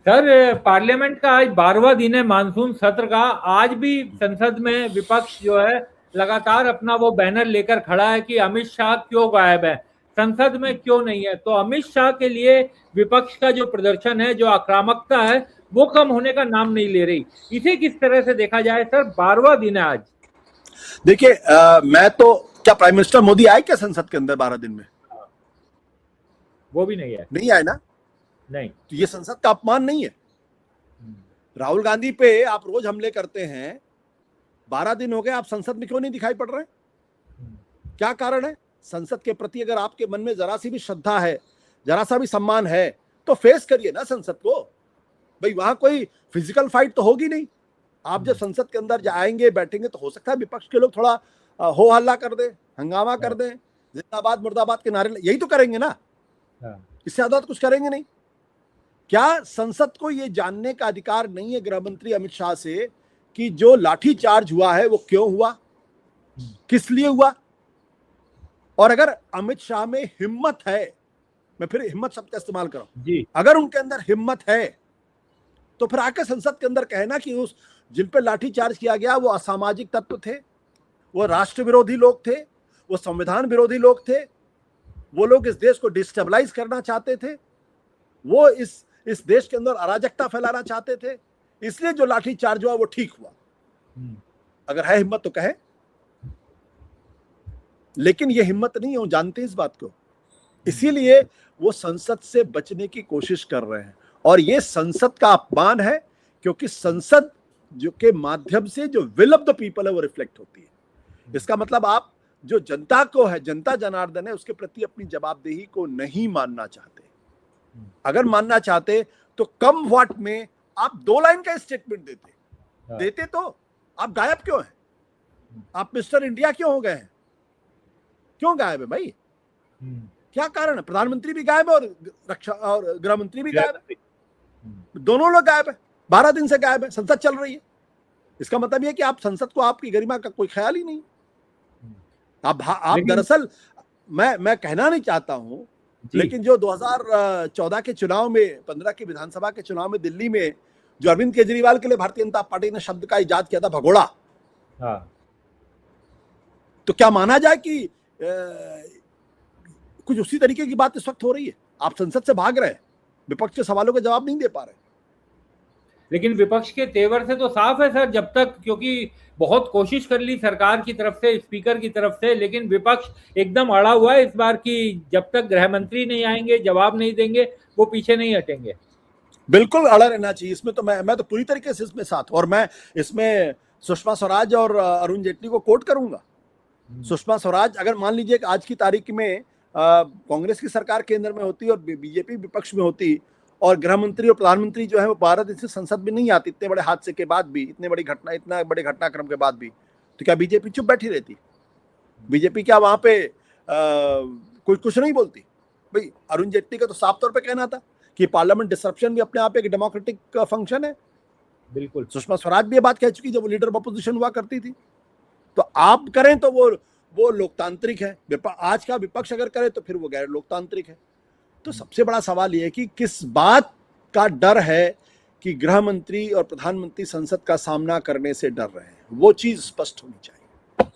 Sir, parliament का आज 12वां दिन है मानसून सत्र का। आज भी संसद में विपक्ष जो है लगातार अपना वो बैनर लेकर खड़ा है कि अमित शाह क्यों गायब है, संसद में क्यों नहीं है। तो अमित शाह के लिए विपक्ष का जो प्रदर्शन है, जो आक्रामकता है, वो कम होने का नाम नहीं ले रही। इसे किस तरह से देखा जाए सर? 12वां दिन है आज। देखिए, मैं तो क्या प्राइम मिनिस्टर मोदी आए क्या संसद के अंदर 12 दिन में? वो भी नहीं है। नहीं आए ना। नहीं। तो ये संसद का अपमान नहीं है? राहुल गांधी पे आप रोज हमले करते हैं, 12 दिन हो गए, आप संसद में क्यों नहीं दिखाई पड़ रहे? क्या कारण है? संसद के प्रति अगर आपके मन में जरा सी भी श्रद्धा है, जरा सा भी सम्मान है, तो फेस करिए ना संसद को। भाई वहां कोई फिजिकल फाइट तो होगी नहीं। आप जब संसद के अंदर जाएंगे, बैठेंगे, तो हो सकता है विपक्ष के लोग थोड़ा हो हल्ला कर दे, हंगामा कर दे, जिंदाबाद मुर्दाबाद के नारे, यही तो करेंगे ना। इससे ज्यादा तो कुछ करेंगे नहीं। क्या संसद को यह जानने का अधिकार नहीं है गृह मंत्री अमित शाह से कि जो लाठी चार्ज हुआ है वो क्यों हुआ, किस लिए हुआ? और अगर अमित शाह में हिम्मत है, मैं फिर हिम्मत शब्द का इस्तेमाल कर रहा हूं, अगर उनके अंदर हिम्मत है तो फिर आकर संसद के अंदर कहना कि उस जिन पे लाठी चार्ज किया गया वो असामाजिक तत्व थे, वो राष्ट्र विरोधी लोग थे, वो संविधान विरोधी लोग थे, वो लोग इस देश को डिस्टेबलाइज करना चाहते थे, वो इस देश के अंदर अराजकता फैलाना चाहते थे, इसलिए जो लाठी चार्ज हुआ वो ठीक हुआ। अगर है हिम्मत तो कहे। लेकिन ये हिम्मत नहीं है, वो जानते हैं इस बात को, इसीलिए वो संसद से बचने की कोशिश कर रहे हैं। और ये संसद का अपमान है, क्योंकि संसद जो के माध्यम से जो विल ऑफ द पीपल है वो रिफ्लेक्ट होती है। इसका मतलब आप जो जनता को है, जनता जनार्दन है, उसके प्रति अपनी जवाबदेही को नहीं मानना चाहते। अगर मानना चाहते तो कम वाट में आप 2 लाइन का स्टेटमेंट देते तो आप गायब क्यों हैं? आप मिस्टर इंडिया क्यों हो गए हैं? क्यों गायब है भाई? क्या कारण है? प्रधानमंत्री भी गायब है और रक्षा और गृह मंत्री भी गायब है, दोनों लोग गायब है, 12 दिन से गायब है, संसद चल रही है। इसका मतलब यह कि आप संसद को, आपकी गरिमा का कोई ख्याल ही नहीं। आप दरअसल, मैं कहना नहीं चाहता हूं, लेकिन जो 2014 के चुनाव में, 15 के विधानसभा के चुनाव में दिल्ली में जो अरविंद केजरीवाल के लिए भारतीय जनता पार्टी ने शब्द का इजाद किया था, भगोड़ा, तो क्या माना जाए कि कुछ उसी तरीके की बात इस वक्त हो रही है? आप संसद से भाग रहे हैं, विपक्ष के सवालों के जवाब नहीं दे पा रहे। लेकिन विपक्ष के तेवर से तो साफ है सर, जब तक, क्योंकि बहुत कोशिश कर ली सरकार की तरफ से, स्पीकर की तरफ से, लेकिन विपक्ष एकदम अड़ा हुआ है इस बार की जब तक गृह मंत्री नहीं आएंगे, जवाब नहीं देंगे, वो पीछे नहीं हटेंगे। बिल्कुल अड़ा रहना चाहिए। इसमें तो मैं तो पूरी तरीके से इसमें साथ, और मैं इसमें सुषमा स्वराज और अरुण जेटली को कोट करूंगा। सुषमा स्वराज, अगर मान लीजिए कि आज की तारीख में कांग्रेस की सरकार केंद्र में होती और बीजेपी विपक्ष में होती, और गृह मंत्री और प्रधानमंत्री जो है वो 12 दिन से संसद में नहीं आती, इतने बड़े हादसे के बाद भी, इतने बड़े घटनाक्रम के बाद भी, तो क्या बीजेपी चुप बैठी रहती? बीजेपी क्या वहां पे कोई कुछ नहीं बोलती? भाई अरुण जेटली का तो साफ तौर पे कहना था कि पार्लियामेंट डिसरप्शन भी अपने आप एक डेमोक्रेटिक फंक्शन है। बिल्कुल। सुषमा स्वराज भी ये बात कह चुकी जब वो लीडर ऑफ अपोजिशन हुआ करती थी। तो आप करें तो वो लोकतांत्रिक है, आज का विपक्ष अगर करे तो फिर वो गैर लोकतांत्रिक है। तो सबसे बड़ा सवाल ये है कि किस बात का डर है कि गृह मंत्री और प्रधानमंत्री संसद का सामना करने से डर रहे हैं, वो चीज स्पष्ट होनी चाहिए।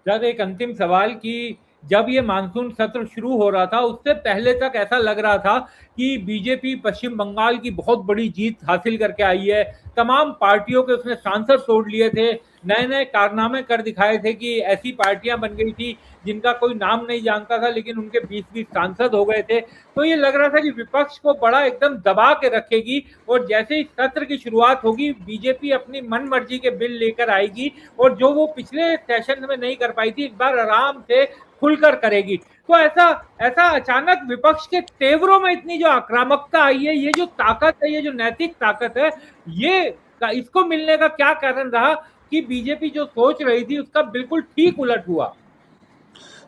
सर, एक अंतिम सवाल कि जब ये मानसून सत्र शुरू हो रहा था, उससे पहले तक ऐसा लग रहा था कि बीजेपी पश्चिम बंगाल की बहुत बड़ी जीत हासिल करके आई है, तमाम पार्टियों के उसने सांसद तोड़ लिए थे, नए नए कारनामे कर दिखाए थे कि ऐसी पार्टियां बन गई थी जिनका कोई नाम नहीं जानता था, लेकिन उनके 20-20 सांसद हो गए थे। तो ये लग रहा था कि विपक्ष को बड़ा एकदम दबा के रखेगी, और जैसे ही सत्र की शुरुआत होगी बीजेपी अपनी मन मर्जी के बिल लेकर आएगी, और जो वो पिछले सेशन में नहीं कर पाई थी, इस बार आराम से खुलकर करेगी। तो ऐसा अचानक विपक्ष के तेवरों में इतनी जो आक्रामकता आई है, ये जो ताकत है, ये जो नैतिक ताकत है, ये इसको मिलने का क्या कारण रहा कि बीजेपी जो सोच रही थी उसका बिल्कुल ठीक उलट हुआ?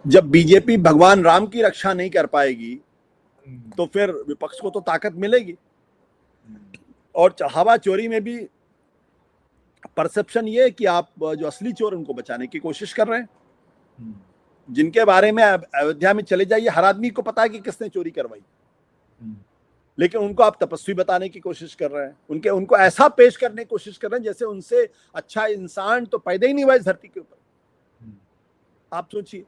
जब बीजेपी भगवान राम की रक्षा नहीं कर पाएगी तो फिर विपक्ष को तो ताकत मिलेगी। और चढ़ावा चोरी में भी परसेप्शन ये है कि आप जो असली चोर उनको बचाने की कोशिश कर रहे हैं, जिनके बारे में अयोध्या में चले जाइए, हर आदमी को पता है कि किसने चोरी करवाई। लेकिन उनको आप तपस्वी बताने की कोशिश कर रहे हैं, उनको ऐसा पेश करने की कोशिश कर रहे हैं जैसे उनसे अच्छा इंसान तो पैदा ही नहीं हुआ इस धरती के ऊपर। आप सोचिए,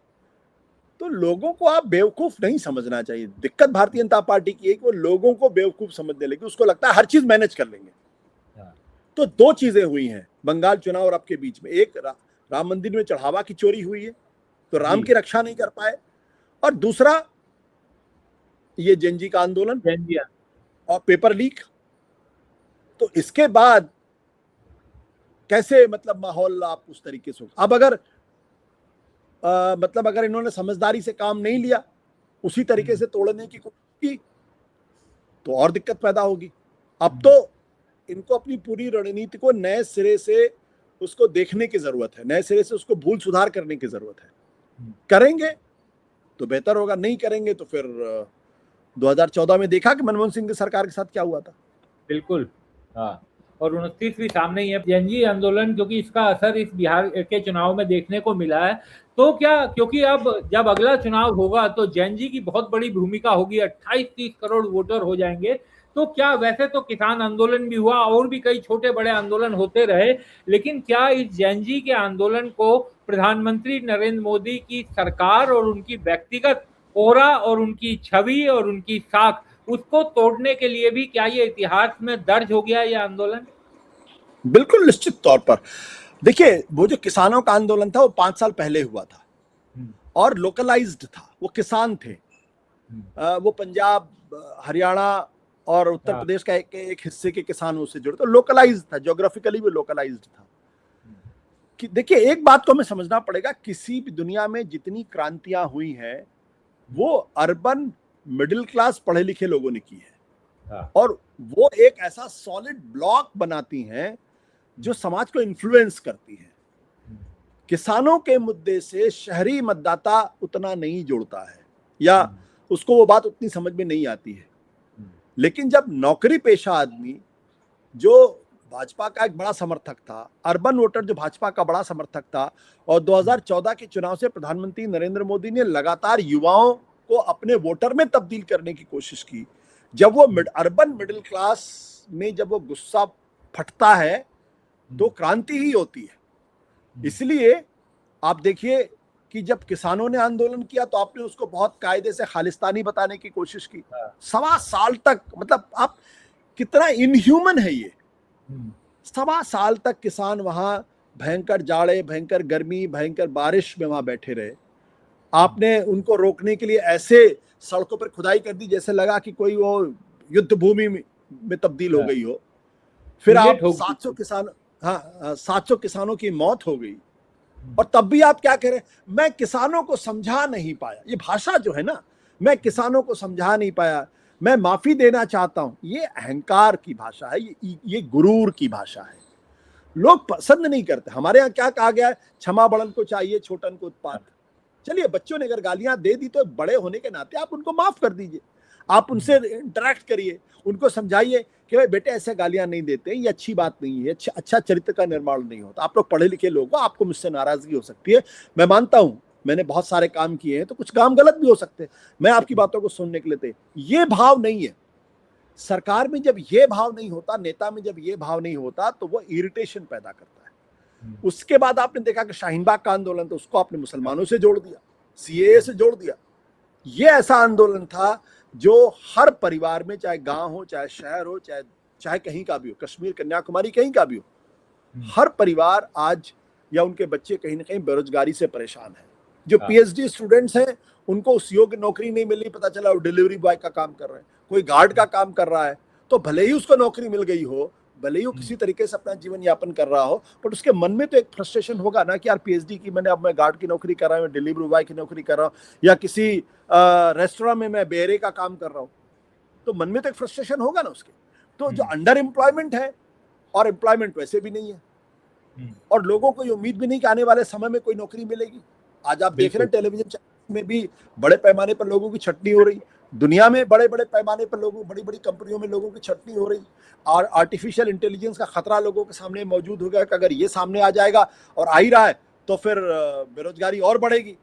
तो लोगों को आप बेवकूफ नहीं समझना चाहिए। दिक्कत भारतीय जनता पार्टी की है कि वो लोगों को बेवकूफ समझने लगी, उसको लगता है हर चीज मैनेज कर लेंगे। तो दो चीजें हुई हैं बंगाल चुनाव और आपके बीच में, एक राम मंदिर में चढ़ावा की चोरी हुई है तो राम की रक्षा नहीं कर पाए, और दूसरा ये जेनजी का आंदोलन और पेपर लीक। तो इसके बाद कैसे मतलब माहौल आप उस तरीके से, अब अगर मतलब अगर इन्होंने समझदारी से काम नहीं लिया, उसी तरीके से तोड़ने की कोशिश की, तो और दिक्कत पैदा होगी। अब तो इनको अपनी पूरी रणनीति को नए सिरे से उसको देखने की जरूरत है, नए सिरे से उसको भूल सुधार करने की जरूरत है। करेंगे तो बेहतर होगा, नहीं करेंगे तो फिर 2014 में देखा कि मनमोहन सिंह की सरकार के साथ क्या हुआ था। बिल्कुल, हाँ। और 29 भी सामने ही है जेनजी आंदोलन, क्योंकि इसका असर इस बिहार के चुनाव में देखने को मिला है। तो क्या, क्योंकि अब जब अगला चुनाव होगा तो जेनजी की बहुत बड़ी भूमिका होगी, 28-30 करोड़ वोटर हो जाएंगे। तो क्या, वैसे तो किसान आंदोलन भी हुआ और भी कई छोटे बड़े आंदोलन होते रहे, लेकिन क्या इस जेनजी के आंदोलन को प्रधानमंत्री नरेंद्र मोदी की सरकार और उनकी व्यक्तिगत ओरा और उनकी छवि और उनकी साख, उसको तोड़ने के लिए भी क्या ये इतिहास में दर्ज हो गया ये आंदोलन? बिल्कुल निश्चित तौर पर। देखिए, वो जो किसानों का आंदोलन था वो 5 साल पहले हुआ था और लोकलाइज्ड था, वो किसान थे, वो पंजाब, हरियाणा और उत्तर प्रदेश का एक हिस्से के किसानों से जुड़े, तो लोकलाइज्ड था, ज्योग्राफिकली भी लोकलाइज्ड था। कि देखिए, एक बात को हमें समझना पड़ेगा, किसी भी दुनिया में जितनी क्रांतियां हुई हैं वो अर्बन मिडिल क्लास पढ़े लिखे लोगों ने की है, और वो एक ऐसा सॉलिड ब्लॉक बनाती हैं जो समाज को इन्फ्लुएंस करती है। किसानों के मुद्दे से शहरी मतदाता उतना नहीं जुड़ता है, या उसको वो बात उतनी समझ में नहीं आती है। लेकिन जब नौकरी पेशा आदमी जो भाजपा का एक बड़ा समर्थक था, अर्बन वोटर जो भाजपा का बड़ा समर्थक था, और 2014 के चुनाव से प्रधानमंत्री नरेंद्र मोदी ने लगातार युवाओं को अपने वोटर में तब्दील करने की कोशिश की, जब वो अर्बन मिडिल क्लास में जब वो गुस्सा फटता है तो क्रांति ही होती है। इसलिए आप देखिए कि जब किसानों ने आंदोलन किया तो आपने उसको बहुत कायदे से खालिस्तानी बताने की कोशिश की। 1.25 साल तक, मतलब आप कितना इनह्यूमन है ये। 1.25 साल तक किसान वहां भयंकर जाड़े, भयंकर गर्मी, भयंकर बारिश में वहां बैठे रहे। आपने उनको रोकने के लिए ऐसे सड़कों पर खुदाई कर दी जैसे लगा कि कोई वो युद्ध भूमि में तब्दील हो गई हो। फिर आप 700 किसानों की मौत हो गई, और तब भी आप क्या कह रहे हैं, मैं किसानों को समझा नहीं पाया। ये भाषा जो है ना, मैं किसानों को समझा नहीं पाया, मैं माफी देना चाहता हूं, ये अहंकार की भाषा है, ये गुरूर की भाषा है। लोग पसंद नहीं करते। हमारे यहाँ क्या कहा गया है, क्षमा बड़न को चाहिए छोटन को उत्पात। चलिए, बच्चों ने अगर गालियां दे दी तो बड़े होने के नाते आप उनको माफ कर दीजिए, आप उनसे इंटरेक्ट करिए, उनको समझाइए कि भाई बेटे ऐसे गालियां नहीं देते, ये अच्छी बात नहीं है, अच्छा चरित्र का निर्माण नहीं होता। आप लोग पढ़े लिखे लोग हो, आपको मुझसे नाराजगी हो सकती है, मैं मानता हूं, मैंने बहुत सारे काम किए हैं, तो कुछ काम गलत भी हो सकते हैं, मैं आपकी बातों को सुनने के लिए। ये भाव नहीं है सरकार में। जब ये भाव नहीं होता, नेता में जब ये भाव नहीं होता, तो वो इरिटेशन पैदा करता है। उसके बाद आपने देखा कि शाहीन बाग का आंदोलन, तो उसको आपने मुसलमानों से जोड़ दिया, सीएए से जोड़ दिया। ये ऐसा आंदोलन था जो हर परिवार में, चाहे गांव हो, चाहे शहर हो, चाहे कहीं का भी हो, कश्मीर, कन्याकुमारी, कहीं का भी हो, हर परिवार आज या उनके बच्चे कहीं ना कहीं बेरोजगारी से परेशान है। जो पीएचडी स्टूडेंट्स हैं उनको उस योग्य नौकरी नहीं मिल रही, पता चला वो डिलीवरी बॉय का काम कर रहे हैं, कोई गार्ड का काम कर रहा है, तो भले ही उसको नौकरी मिल गई हो, भले ही वो किसी तरीके से अपना जीवन यापन कर रहा हो, पर उसके मन में तो एक फ्रस्ट्रेशन होगा ना कि यार पीएचडी की मैंने, अब मैं गार्ड की नौकरी कर रहा हूँ, डिलीवरी बॉय की नौकरी कर रहा हूँ, या किसी रेस्टोरेंट में मैं बेहरे का काम कर रहा हूँ, तो मन में तो एक फ्रस्ट्रेशन होगा ना उसके। तो जो अंडर एम्प्लॉयमेंट है, और एम्प्लॉयमेंट वैसे भी नहीं है, और लोगों को ये उम्मीद भी नहीं कि आने वाले समय में कोई नौकरी मिलेगी। आज आप देख रहे हैं टेलीविजन चैनल में भी बड़े पैमाने पर लोगों की छटनी हो रही, दुनिया में बड़े बड़े पैमाने पर लोगों, बड़ी बड़ी कंपनियों में लोगों की छटनी हो रही, और आर्टिफिशियल इंटेलिजेंस का खतरा लोगों के सामने मौजूद हो गया कि अगर ये सामने आ जाएगा, और आ ही रहा है, तो फिर बेरोजगारी और बढ़ेगी।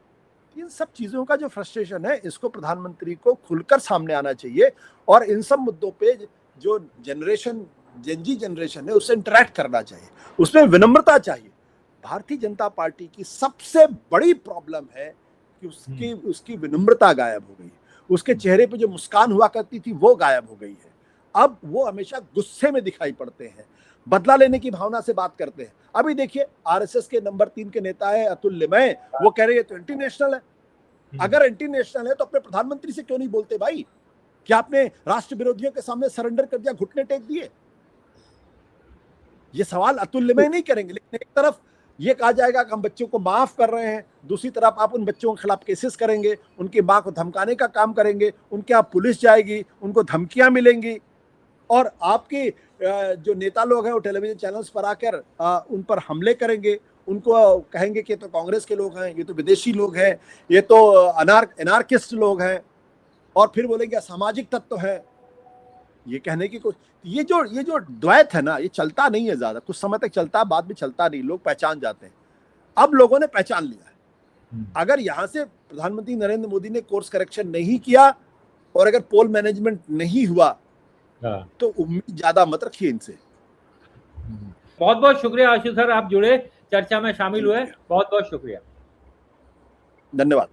इन सब चीजों का जो फ्रस्ट्रेशन है, इसको प्रधानमंत्री को खुलकर सामने आना चाहिए और इन सब मुद्दों पे जो जेनजी जनरेशन है उससे इंटरेक्ट करना चाहिए, उसमें विनम्रता चाहिए। भारतीय जनता पार्टी की सबसे बड़ी प्रॉब्लम है कि उसकी विनम्रता गायब हो गई, उसके चेहरे पे जो मुस्कान हुआ करती थी वो गायब हो गई है। अब वो हमेशा गुस्से में दिखाई पड़ते हैं, बदला लेने की भावना से बात करते हैं। अभी देखिए आरएसएस के नंबर 3 के नेता है अतुल लिमय, वो कह रहे हैं तो इंटरनेशनल है। अगर इंटरनेशनल है तो अपने प्रधानमंत्री से क्यों नहीं बोलते भाई? क्या आपने राष्ट्र विरोधियों के सामने सरेंडर कर दिया, घुटने टेक दिए? ये सवाल अतुल लिमय नहीं करेंगे, लेकिन एक तरफ ये कहा जाएगा कि हम बच्चों को माफ कर रहे हैं, दूसरी तरफ आप उन बच्चों के खिलाफ केसेस करेंगे, उनकी मां को धमकाने का काम करेंगे, उनके यहाँ पुलिस जाएगी, उनको धमकियां मिलेंगी और आपके जो नेता लोग हैं वो टेलीविजन चैनल्स पर आकर उन पर हमले करेंगे, उनको कहेंगे कि ये तो कांग्रेस के लोग हैं, ये तो विदेशी लोग हैं, ये तो अनार्किस्ट लोग हैं, और फिर बोलेंगे असामाजिक तत्व है। ये कहने की ये जो द्वैत है ना, ये चलता नहीं है ज्यादा, कुछ समय तक चलता है, बाद में चलता नहीं, लोग पहचान जाते हैं। अब लोगों ने पहचान लिया है। अगर यहां से प्रधानमंत्री नरेंद्र मोदी ने कोर्स करेक्शन नहीं किया और अगर पोल मैनेजमेंट नहीं हुआ तो उम्मीद ज्यादा मत रखिए इनसे। बहुत बहुत शुक्रिया आशु सर, आप जुड़े, चर्चा में शामिल हुए, बहुत बहुत शुक्रिया, धन्यवाद।